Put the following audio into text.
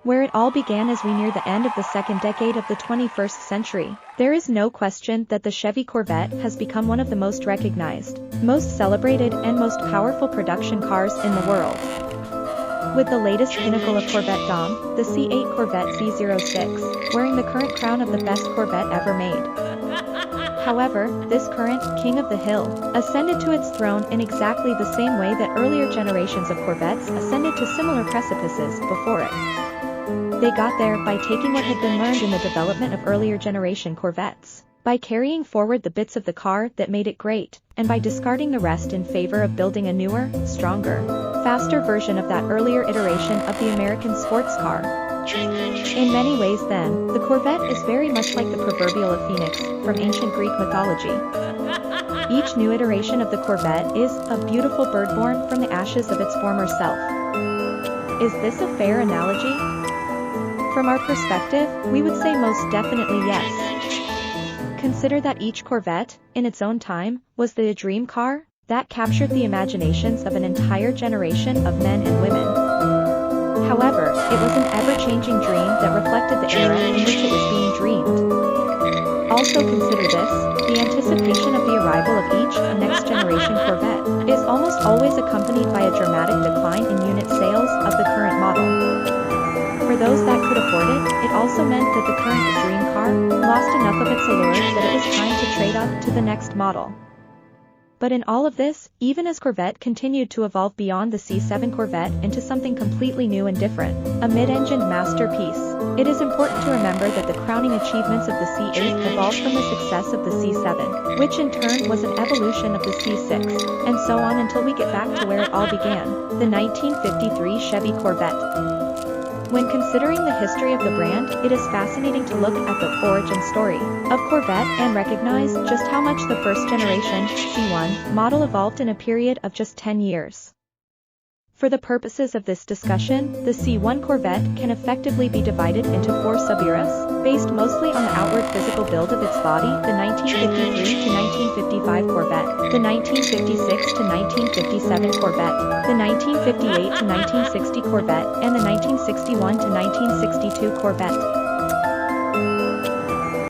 where it all began as we near the end of the second decade of the 21st century. There is no question that the Chevy Corvette has become one of the most recognized, most celebrated and most powerful production cars in the world. With the latest pinnacle of Corvette'dom, the C8 Corvette C06, wearing the current crown of the best Corvette ever made. However, this current King of the Hill ascended to its throne in exactly the same way that earlier generations of Corvettes ascended to similar precipices before it. They got there by taking what had been learned in the development of earlier generation Corvettes, by carrying forward the bits of the car that made it great, and by discarding the rest in favor of building a newer, stronger, faster version of that earlier iteration of the American sports car. In many ways then, the Corvette is very much like the proverbial phoenix from ancient Greek mythology. Each new iteration of the Corvette is a beautiful bird born from the ashes of its former self. Is this a fair analogy? From our perspective, we would say most definitely yes. Consider that each Corvette, in its own time, was the dream car that captured the imaginations of an entire generation of men and women. However, it was an ever-changing dream that reflected the era in which it was being dreamed. Also consider this, the anticipation of the arrival of each next-generation Corvette is almost always accompanied by a dramatic decline in unit sales of the current model. For those that could afford it, it also meant that the current dream car lost enough of its allure that it was time to trade up to the next model. But in all of this, even as Corvette continued to evolve beyond the C7 Corvette into something completely new and different, a mid-engined masterpiece, it is important to remember that the crowning achievements of the C8 evolved from the success of the C7, which in turn was an evolution of the C6, and so on until we get back to where it all began, the 1953 Chevy Corvette. When considering the history of the brand, it is fascinating to look at the origin story of Corvette and recognize just how much the first generation C1 model evolved in a period of just 10 years. For the purposes of this discussion, the C1 Corvette can effectively be divided into 4 sub-eras, based mostly on the outward physical build of its body: the 1953 to 1955 Corvette, the 1956 to 1957 Corvette, the 1958 to 1960 Corvette, and the 1961 to 1962 Corvette.